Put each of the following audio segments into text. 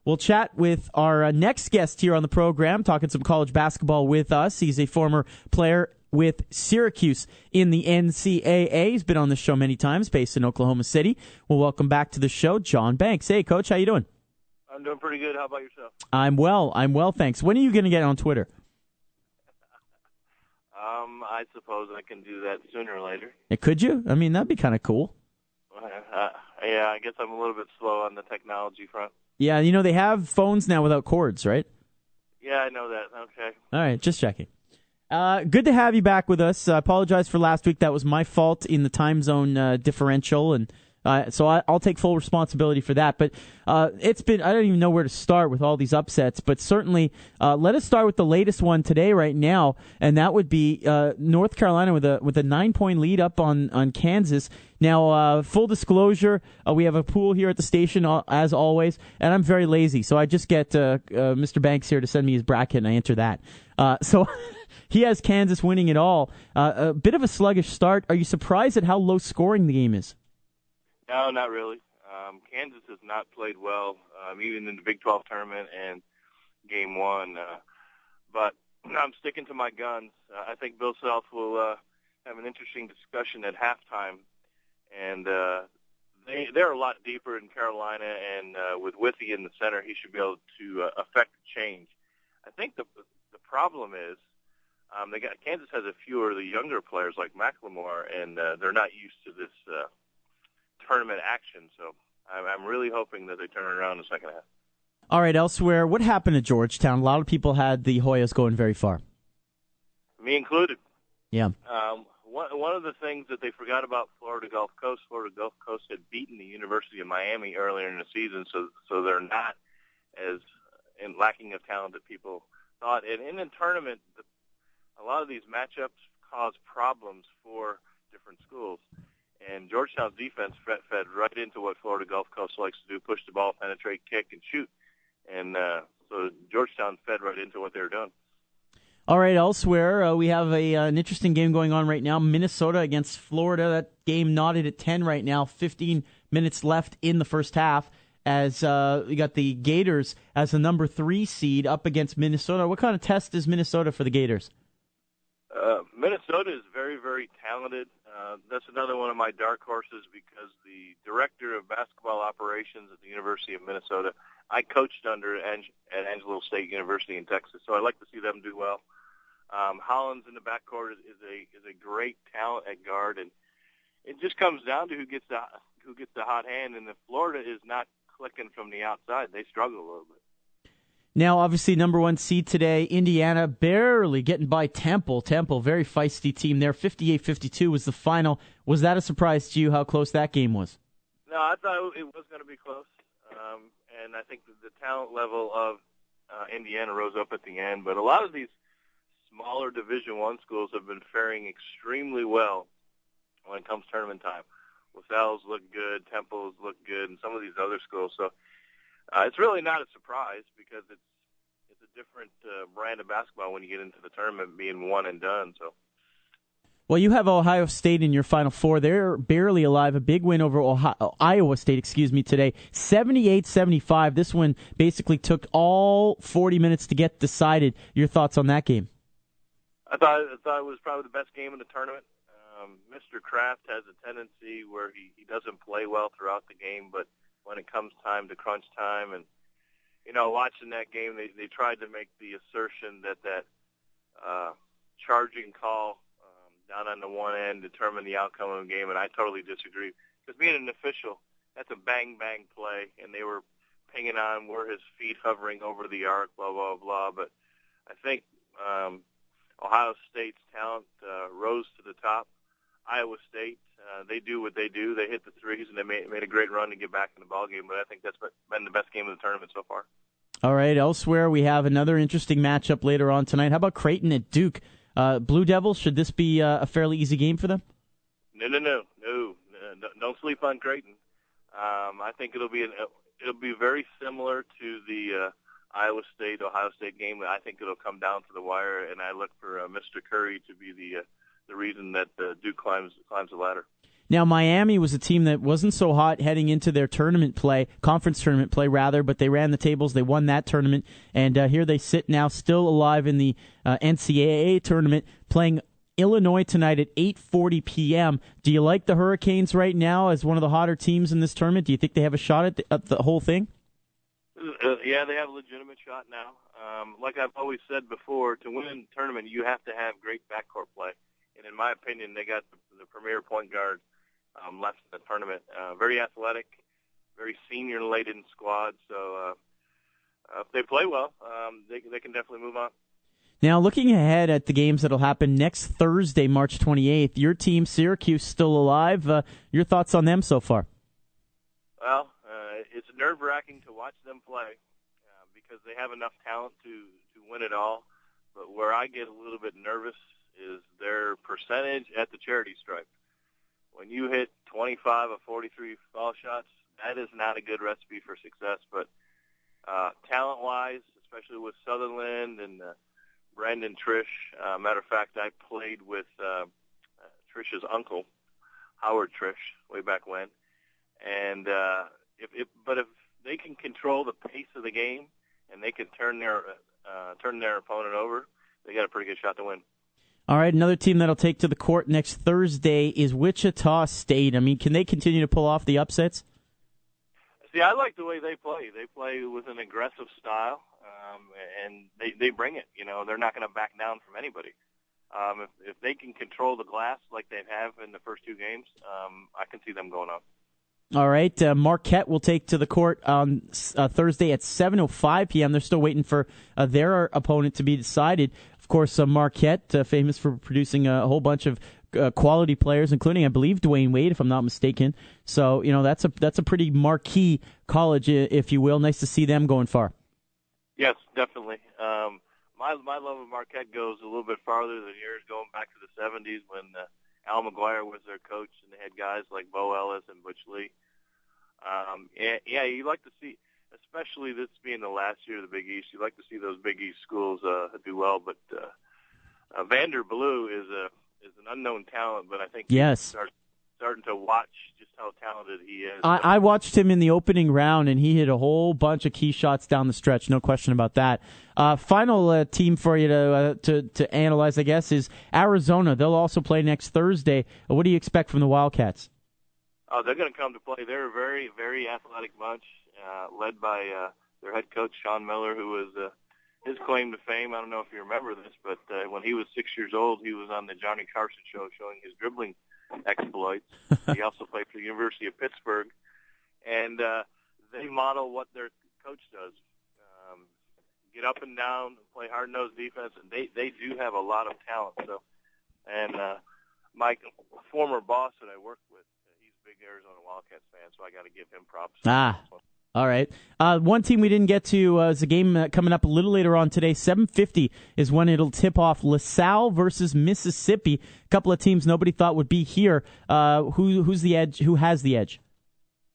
We'll chat with our next guest here on the program, talking some college basketball with us. He's a former player with Syracuse in the NCAA. He's been on the show many times, based in Oklahoma City. We'll welcome back to the show John Banks. Hey, Coach, how you doing? I'm doing pretty good. How about yourself? I'm well, thanks. When are you going to get on Twitter? I suppose I can do that sooner or later. Could you? I mean, that'd be kind of cool. Yeah, I guess I'm a little bit slow on the technology front. Yeah, they have phones now without cords, right? Yeah, I know that. Okay. All right, just checking. Good to have you back with us. I apologize for last week. That was my fault in the time zone differential, and so I'll take full responsibility for that. But it's been, I don't even know where to start with all these upsets, but certainly let us start with the latest one today right now, and that would be North Carolina with a 9-point lead up on Kansas. Now, full disclosure, we have a pool here at the station, as always, and I'm very lazy, so I just get Mr. Banks here to send me his bracket, and I enter that. So he has Kansas winning it all. A bit of a sluggish start. Are you surprised at how low scoring the game is? No, not really. Kansas has not played well, even in the Big 12 tournament and Game 1. But I'm sticking to my guns. I think Bill Self will have an interesting discussion at halftime. And they're a lot deeper in Carolina, and with Withey in the center, he should be able to affect change. I think the problem is Kansas has a few of the younger players like McLemore, and they're not used to this tournament action. So I'm really hoping that they turn it around in the second half. All right, elsewhere, what happened at Georgetown? A lot of people had the Hoyas going very far. Me included. Yeah. One of the things that they forgot about Florida Gulf Coast had beaten the University of Miami earlier in the season, so they're not as lacking of talent that people thought. And in the tournament, a lot of these matchups cause problems for different schools. And Georgetown's defense fed right into what Florida Gulf Coast likes to do, push the ball, penetrate, kick, and shoot. And so Georgetown fed right into what they were doing. All right, elsewhere, we have an interesting game going on right now. Minnesota against Florida. That game knotted at 10 right now. 15 minutes left in the first half as we got the Gators as the number 3 seed up against Minnesota. What kind of test is Minnesota for the Gators? Minnesota is very, very talented. That's another one of my dark horses because the director of basketball operations at the University of Minnesota, I coached under at Angelo State University in Texas, so I like to see them do well. Hollins in the backcourt is a great talent at guard, and it just comes down to who gets the hot hand. And if Florida is not clicking from the outside, they struggle a little bit. Now, obviously, number 1 seed today, Indiana barely getting by Temple. Temple, very feisty team there. 58-52 was the final. Was that a surprise to you how close that game was? No, I thought it was going to be close, and I think the talent level of Indiana rose up at the end. But a lot of these smaller Division I schools have been faring extremely well when it comes tournament time. LaSalle's look good, Temple's look good, and some of these other schools. So it's really not a surprise because it's a different brand of basketball when you get into the tournament being one and done. So. Well, you have Ohio State in your Final Four. They're barely alive. A big win over Iowa State, today. 78-75. This one basically took all 40 minutes to get decided. Your thoughts on that game? I thought it was probably the best game in the tournament. Mr. Kraft has a tendency where he doesn't play well throughout the game, but when it comes time to crunch time, and watching that game, they tried to make the assertion that charging call down on the one end determined the outcome of the game, and I totally disagree. Because being an official, that's a bang-bang play, and they were pinging on were his feet hovering over the arc, blah, blah, blah. But I think Ohio State's talent rose to the top. Iowa State, they do what they do. They hit the threes, and they made a great run to get back in the ballgame. But I think that's been the best game of the tournament so far. All right, elsewhere, we have another interesting matchup later on tonight. How about Creighton at Duke? Blue Devils, should this be a fairly easy game for them? No. Don't sleep on Creighton. I think it'll be very similar to the Iowa State-Ohio State game. I think it'll come down to the wire, and I look for Mr. Curry to be the reason that Duke climbs the ladder. Now, Miami was a team that wasn't so hot heading into their conference tournament play, rather, but they ran the tables. They won that tournament, and here they sit now, still alive in the NCAA tournament, playing Illinois tonight at 8:40 p.m. Do you like the Hurricanes right now as one of the hotter teams in this tournament? Do you think they have a shot at the whole thing? Yeah, they have a legitimate shot now. Like I've always said before, to win a tournament, you have to have great backcourt play. And in my opinion, they got the premier point guard left in the tournament. Very athletic, very senior-laden squad. So if they play well, they can definitely move on. Now, looking ahead at the games that will happen next Thursday, March 28th, your team, Syracuse, still alive. Your thoughts on them so far? Well, it's nerve-wracking to watch them play because they have enough talent to win it all. But where I get a little bit nervous is their percentage at the charity stripe. When you hit 25 of 43 foul shots, that is not a good recipe for success. But talent-wise, especially with Sutherland and Brandon Trish, matter of fact, I played with Trish's uncle, Howard Trish, way back when. And if they can control the pace of the game and they can turn their opponent over, they got a pretty good shot to win. All right, another team that'll take to the court next Thursday is Wichita State. I mean, can they continue to pull off the upsets? See, I like the way they play. They play with an aggressive style, and they bring it. You know, they're not going to back down from anybody. If they can control the glass like they have in the first two games, I can see them going on. All right, Marquette will take to the court on Thursday at 7:05 p.m. They're still waiting for their opponent to be decided. Of course, Marquette, famous for producing a whole bunch of quality players, including, I believe, Dwayne Wade, if I'm not mistaken. So, you know, that's a pretty marquee college, if you will. Nice to see them going far. Yes, definitely. My love of Marquette goes a little bit farther than yours, going back to the 70s when Al McGuire was their coach, and they had guys like Bo Ellis and Butch Lee. Yeah, you like to see, especially this being the last year of the Big East, you like to see those Big East schools do well. But Vander Blue is an unknown talent, but I think yes, starting to watch just how talented he is. I watched him in the opening round, and he hit a whole bunch of key shots down the stretch. No question about that. Final team for you to analyze, I guess, is Arizona. They'll also play next Thursday. What do you expect from the Wildcats? Oh, they're going to come to play. They're a very, very athletic bunch, led by their head coach, Sean Miller, who was his claim to fame. I don't know if you remember this, but when he was 6 years old, he was on the Johnny Carson show showing his dribbling exploits. He also played for the University of Pittsburgh, and they model what their coach does. Get up and down, play hard-nosed defense, and they do have a lot of talent. So, and my former boss that I worked with, he's a big Arizona Wildcats fan, so I got to give him props. All right. One team we didn't get to is a game coming up a little later on today. 7:50 is when it'll tip off. LaSalle versus Mississippi. A couple of teams nobody thought would be here. Who's the edge? Who has the edge?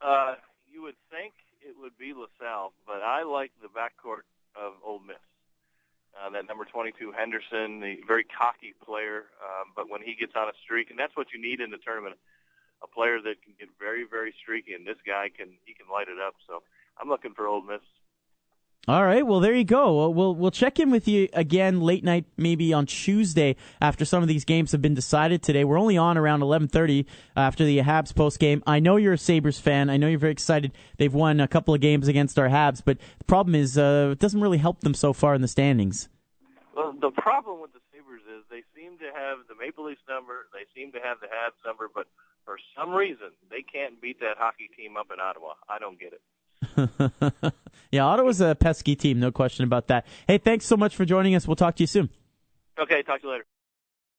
You would think it would be LaSalle, but I like the backcourt of Ole Miss. That number 22 Henderson, the very cocky player, but when he gets on a streak, and that's what you need in the tournament. A player that can get very, very streaky, and this guy can light it up. So I'm looking for Ole Miss. All right, well, there you go. We'll check in with you again late night, maybe on Tuesday after some of these games have been decided today. We're only on around 11:30 after the Habs post game. I know you're a Sabres fan. I know you're very excited. They've won a couple of games against our Habs, but the problem is it doesn't really help them so far in the standings. Well, the problem with the Sabres is they seem to have the Maple Leafs number, they seem to have the Habs number, but for some reason they can't beat that hockey team up in Ottawa. I don't get it. Yeah, Ottawa's a pesky team, no question about that. Hey, thanks so much for joining us. We'll talk to you soon. Okay, talk to you later.